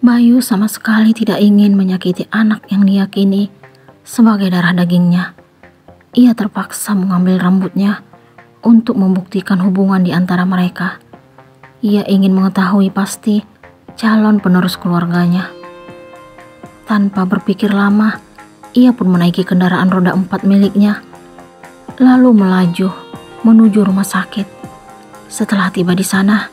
Bayu sama sekali tidak ingin menyakiti anak yang diyakini sebagai darah dagingnya. Ia terpaksa mengambil rambutnya untuk membuktikan hubungan di antara mereka. Ia ingin mengetahui pasti calon penerus keluarganya. Tanpa berpikir lama, ia pun menaiki kendaraan roda 4 miliknya, lalu melaju menuju rumah sakit. Setelah tiba di sana,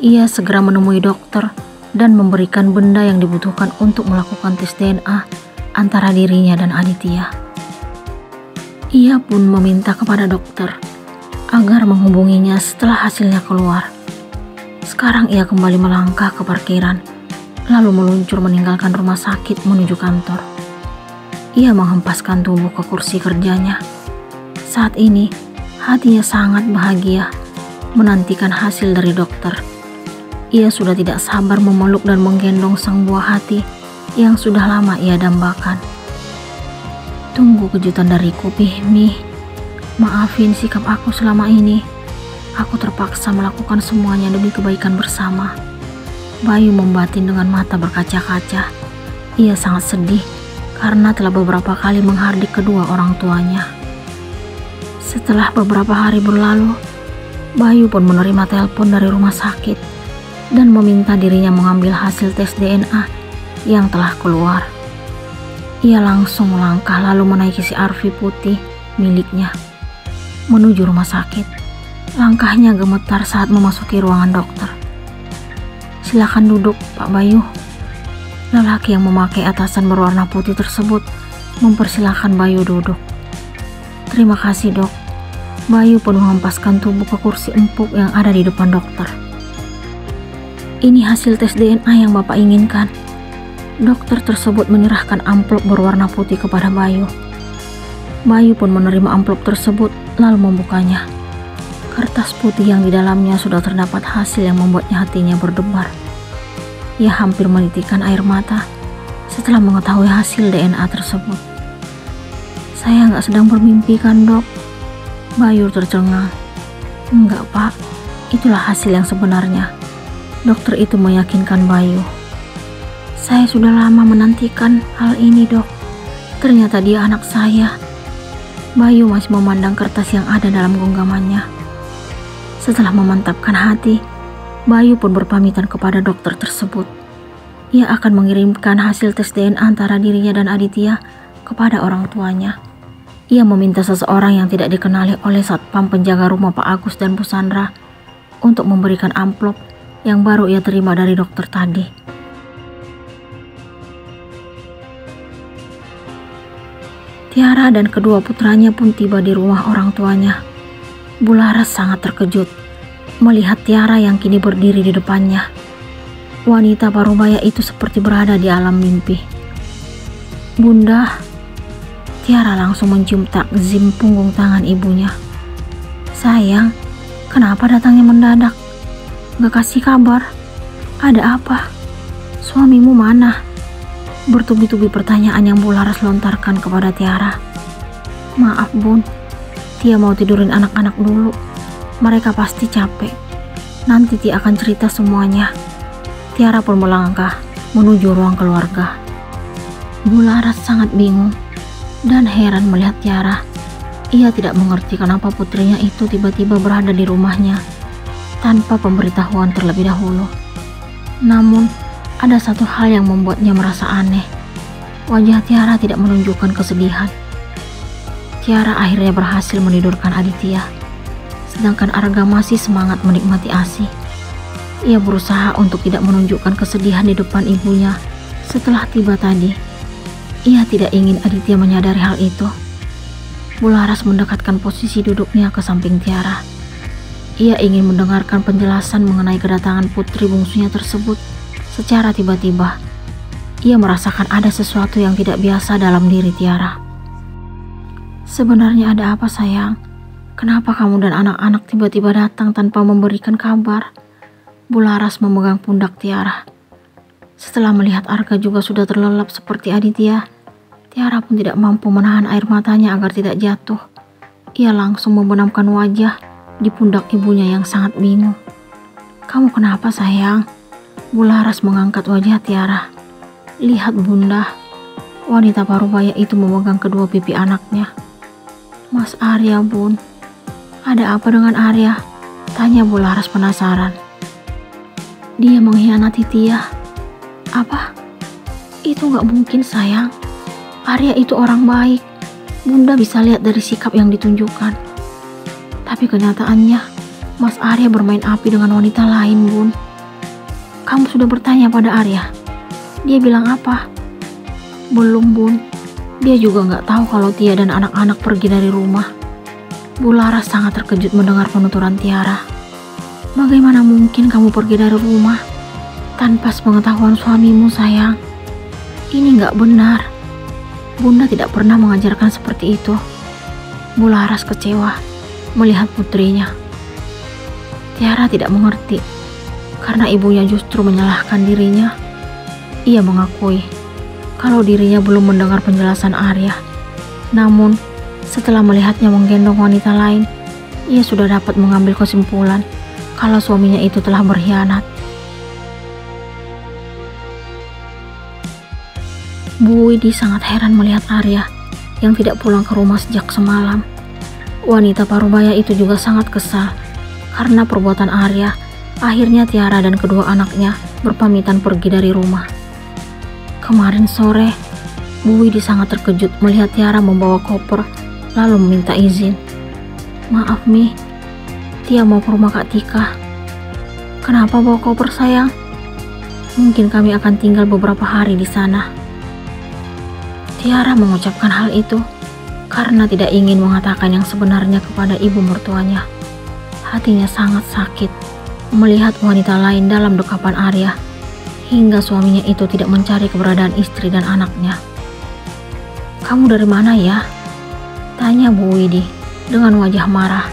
ia segera menemui dokter dan memberikan benda yang dibutuhkan untuk melakukan tes DNA antara dirinya dan Aditya. Ia pun meminta kepada dokter agar menghubunginya setelah hasilnya keluar. Sekarang ia kembali melangkah ke parkiran, lalu meluncur meninggalkan rumah sakit menuju kantor. Ia menghempaskan tubuh ke kursi kerjanya. Saat ini, hatinya sangat bahagia menantikan hasil dari dokter. Ia sudah tidak sabar memeluk dan menggendong sang buah hati yang sudah lama ia dambakan. Tunggu kejutan dariku, Pihmi. Maafin sikap aku selama ini. Aku terpaksa melakukan semuanya demi kebaikan bersama. Bayu membatin dengan mata berkaca-kaca. Ia sangat sedih karena telah beberapa kali menghardik kedua orang tuanya. Setelah beberapa hari berlalu, Bayu pun menerima telepon dari rumah sakit dan meminta dirinya mengambil hasil tes DNA yang telah keluar. Ia langsung melangkah lalu menaiki CR-V putih miliknya menuju rumah sakit. Langkahnya gemetar saat memasuki ruangan dokter. Silakan duduk, Pak Bayu. Lelaki yang memakai atasan berwarna putih tersebut mempersilahkan Bayu duduk. Terima kasih, Dok. Bayu pun menghempaskan tubuh ke kursi empuk yang ada di depan dokter. Ini hasil tes DNA yang Bapak inginkan. Dokter tersebut menyerahkan amplop berwarna putih kepada Bayu. Bayu pun menerima amplop tersebut lalu membukanya. Kertas putih yang di dalamnya sudah terdapat hasil yang membuatnya hatinya berdebar. Ia hampir menitikkan air mata setelah mengetahui hasil DNA tersebut. Saya nggak sedang bermimpi kan, Dok? Bayu tercengang. Enggak, Pak. Itulah hasil yang sebenarnya. Dokter itu meyakinkan Bayu. Saya sudah lama menantikan hal ini, Dok. Ternyata dia anak saya. Bayu masih memandang kertas yang ada dalam genggamannya. Setelah memantapkan hati, Bayu pun berpamitan kepada dokter tersebut. Ia akan mengirimkan hasil tes DNA antara dirinya dan Aditya kepada orang tuanya. Ia meminta seseorang yang tidak dikenali oleh satpam penjaga rumah Pak Agus dan Bu Sandra untuk memberikan amplop yang baru ia terima dari dokter tadi. Tiara dan kedua putranya pun tiba di rumah orang tuanya. Bularas sangat terkejut melihat Tiara yang kini berdiri di depannya. Wanita parubaya itu seperti berada di alam mimpi. Bunda. Tiara langsung mencium takzim punggung tangan ibunya. Sayang, kenapa datangnya mendadak? Gak kasih kabar? Ada apa? Suamimu mana? Bertubi-tubi pertanyaan yang Bularas lontarkan kepada Tiara. Maaf, Bun. Tia mau tidurin anak-anak dulu. Mereka pasti capek. Nanti Tia akan cerita semuanya. Tiara pun melangkah menuju ruang keluarga. Bularas sangat bingung dan heran melihat Tiara. Ia tidak mengerti kenapa putrinya itu tiba-tiba berada di rumahnya tanpa pemberitahuan terlebih dahulu. Namun, ada satu hal yang membuatnya merasa aneh. Wajah Tiara tidak menunjukkan kesedihan. Tiara akhirnya berhasil menidurkan Aditya, sedangkan Arga masih semangat menikmati ASI. Ia berusaha untuk tidak menunjukkan kesedihan di depan ibunya setelah tiba tadi. Ia tidak ingin Aditya menyadari hal itu. Bularas mendekatkan posisi duduknya ke samping Tiara. Ia ingin mendengarkan penjelasan mengenai kedatangan putri bungsunya tersebut secara tiba-tiba. Ia merasakan ada sesuatu yang tidak biasa dalam diri Tiara. Sebenarnya ada apa, sayang? Kenapa kamu dan anak-anak tiba-tiba datang tanpa memberikan kabar? Bularas memegang pundak Tiara. Setelah melihat Arga juga sudah terlelap seperti Aditya, Tiara pun tidak mampu menahan air matanya agar tidak jatuh. Ia langsung membenamkan wajah di pundak ibunya yang sangat bingung. Kamu kenapa, sayang? Bularas mengangkat wajah Tiara. Lihat bunda, wanita parubaya itu memegang kedua pipi anaknya. Mas Arya bun, ada apa dengan Arya? Tanya Bularas penasaran. Dia mengkhianati Tia. Apa? Itu gak mungkin sayang. Arya itu orang baik. Bunda bisa lihat dari sikap yang ditunjukkan. Tapi kenyataannya, Mas Arya bermain api dengan wanita lain bun. Kamu sudah bertanya pada Arya? Dia bilang apa? Belum bun. Dia juga gak tahu kalau Tia dan anak-anak pergi dari rumah. Bularas sangat terkejut mendengar penuturan Tiara. Bagaimana mungkin kamu pergi dari rumah tanpa sepengetahuan suamimu sayang? Ini gak benar. Bunda tidak pernah mengajarkan seperti itu. Bularas kecewa melihat putrinya. Tiara tidak mengerti karena ibunya justru menyalahkan dirinya. Ia mengakui kalau dirinya belum mendengar penjelasan Arya. Namun, setelah melihatnya menggendong wanita lain, ia sudah dapat mengambil kesimpulan kalau suaminya itu telah berkhianat. Bu Widi sangat heran melihat Arya yang tidak pulang ke rumah sejak semalam. Wanita parubaya itu juga sangat kesal karena perbuatan Arya. Akhirnya Tiara dan kedua anaknya berpamitan pergi dari rumah. Kemarin sore, Bu Widi sangat terkejut melihat Tiara membawa koper lalu meminta izin. Maaf Mi, Tia mau ke rumah Kak Tika. Kenapa bawa koper sayang? Mungkin kami akan tinggal beberapa hari di sana. Tiara mengucapkan hal itu karena tidak ingin mengatakan yang sebenarnya kepada ibu mertuanya. Hatinya sangat sakit melihat wanita lain dalam dekapan Arya, hingga suaminya itu tidak mencari keberadaan istri dan anaknya. Kamu dari mana ya? Tanya Bu Widi dengan wajah marah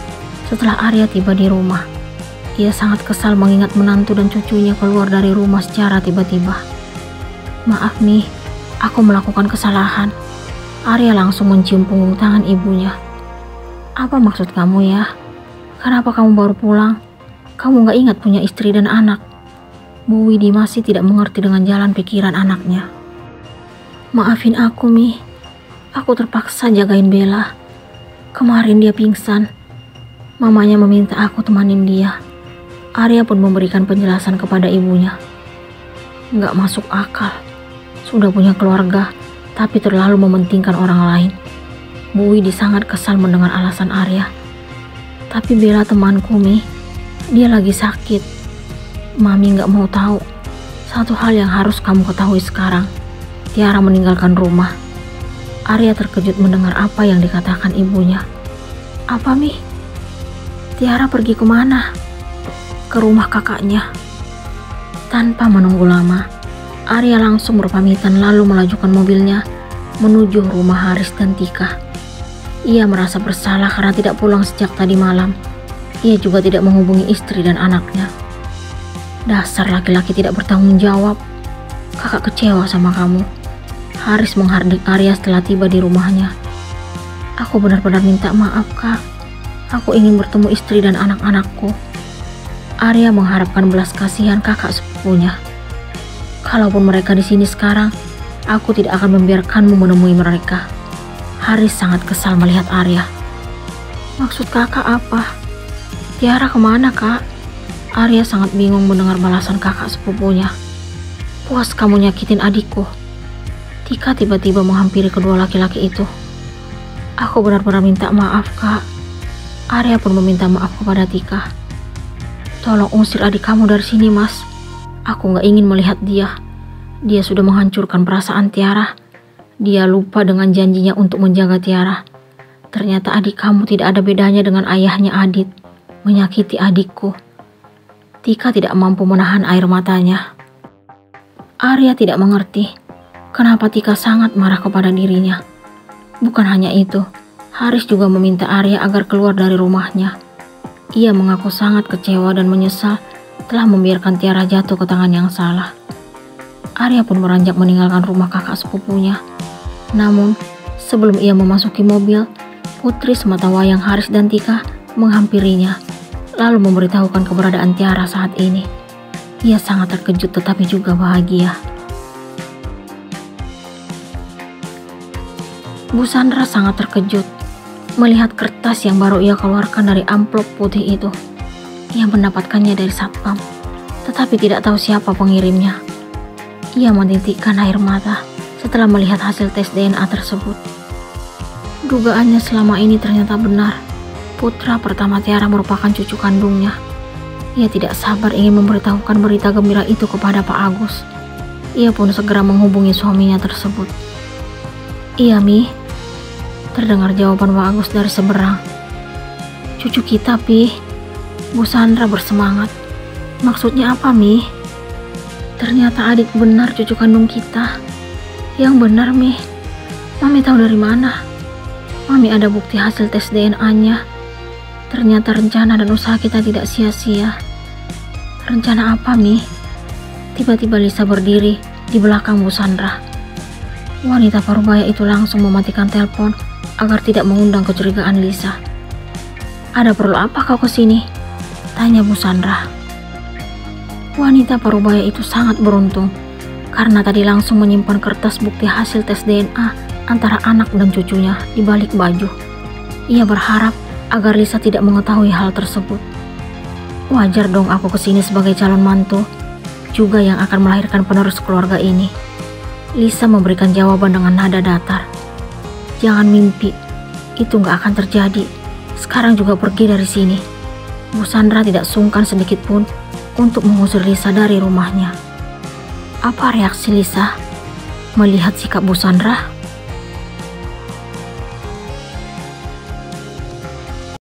setelah Arya tiba di rumah. Ia sangat kesal mengingat menantu dan cucunya keluar dari rumah secara tiba-tiba. Maaf Mi, aku melakukan kesalahan. Arya langsung mencium punggung tangan ibunya. Apa maksud kamu ya? Kenapa kamu baru pulang? Kamu gak ingat punya istri dan anak? Bu Widi masih tidak mengerti dengan jalan pikiran anaknya. Maafin aku Mi, aku terpaksa jagain Bella. Kemarin dia pingsan. Mamanya meminta aku temanin dia. Arya pun memberikan penjelasan kepada ibunya. Gak masuk akal. Sudah punya keluarga, tapi terlalu mementingkan orang lain. Bu Widi sangat kesal mendengar alasan Arya. Tapi Bella temanku Mi, dia lagi sakit. Mami gak mau tahu. Satu hal yang harus kamu ketahui sekarang, Tiara meninggalkan rumah. Arya terkejut mendengar apa yang dikatakan ibunya. Apa Mi? Tiara pergi kemana? Ke rumah kakaknya. Tanpa menunggu lama, Arya langsung berpamitan lalu melajukan mobilnya menuju rumah Haris dan Tika. Ia merasa bersalah karena tidak pulang sejak tadi malam. Ia juga tidak menghubungi istri dan anaknya. Dasar laki-laki tidak bertanggung jawab. Kakak kecewa sama kamu. Haris menghardik Arya setelah tiba di rumahnya. Aku benar-benar minta maaf kak. Aku ingin bertemu istri dan anak-anakku. Arya mengharapkan belas kasihan kakak sepupunya. Kalaupun mereka di sini sekarang, aku tidak akan membiarkanmu menemui mereka. Haris sangat kesal melihat Arya. Maksud kakak apa? Tiara kemana kak? Arya sangat bingung mendengar balasan kakak sepupunya. Puas kamu nyakitin adikku. Tika tiba-tiba menghampiri kedua laki-laki itu. Aku benar-benar minta maaf kak. Arya pun meminta maaf kepada Tika. Tolong usir adik kamu dari sini mas. Aku gak ingin melihat dia. Dia sudah menghancurkan perasaan Tiara. Dia lupa dengan janjinya untuk menjaga Tiara. Ternyata adik kamu tidak ada bedanya dengan ayahnya Adit. Menyakiti adikku. Tika tidak mampu menahan air matanya. Arya tidak mengerti kenapa Tika sangat marah kepada dirinya. Bukan hanya itu, Haris juga meminta Arya agar keluar dari rumahnya. Ia mengaku sangat kecewa dan menyesal telah membiarkan Tiara jatuh ke tangan yang salah. Arya pun beranjak meninggalkan rumah kakak sepupunya. Namun, sebelum ia memasuki mobil, putri sematawayang Haris dan Tika menghampirinya, lalu memberitahukan keberadaan Tiara saat ini. Ia sangat terkejut tetapi juga bahagia. Bu Sandra sangat terkejut melihat kertas yang baru ia keluarkan dari amplop putih itu. Ia mendapatkannya dari satpam, tetapi tidak tahu siapa pengirimnya. Ia menitikkan air mata setelah melihat hasil tes DNA tersebut. Dugaannya selama ini ternyata benar. Putra pertama Tiara merupakan cucu kandungnya. Ia tidak sabar ingin memberitahukan berita gembira itu kepada Pak Agus. Ia pun segera menghubungi suaminya tersebut. "Iya, Mi," terdengar jawaban Pak Agus dari seberang. "Cucu kita, Pi." Bu Sandra bersemangat. "Maksudnya apa, Mi?" "Ternyata adik benar cucu kandung kita." "Yang benar, Mi. Mami tahu dari mana?" "Mami ada bukti hasil tes DNA-nya. Ternyata rencana dan usaha kita tidak sia-sia." "Rencana apa, Mi?" Tiba-tiba Lisa berdiri di belakang Bu Sandra. Wanita parubaya itu langsung mematikan telepon agar tidak mengundang kecurigaan Lisa. "Ada perlu apa kau kesini?" tanya Bu Sandra. Wanita parubaya itu sangat beruntung karena tadi langsung menyimpan kertas bukti hasil tes DNA antara anak dan cucunya di balik baju. Ia berharap agar Lisa tidak mengetahui hal tersebut. "Wajar dong aku kesini sebagai calon mantu, juga yang akan melahirkan penerus keluarga ini." Lisa memberikan jawaban dengan nada datar. "Jangan mimpi, itu gak akan terjadi. Sekarang juga pergi dari sini." Bu Sandra tidak sungkan sedikit pun untuk mengusir Lisa dari rumahnya. Apa reaksi Lisa melihat sikap Bu Sandra?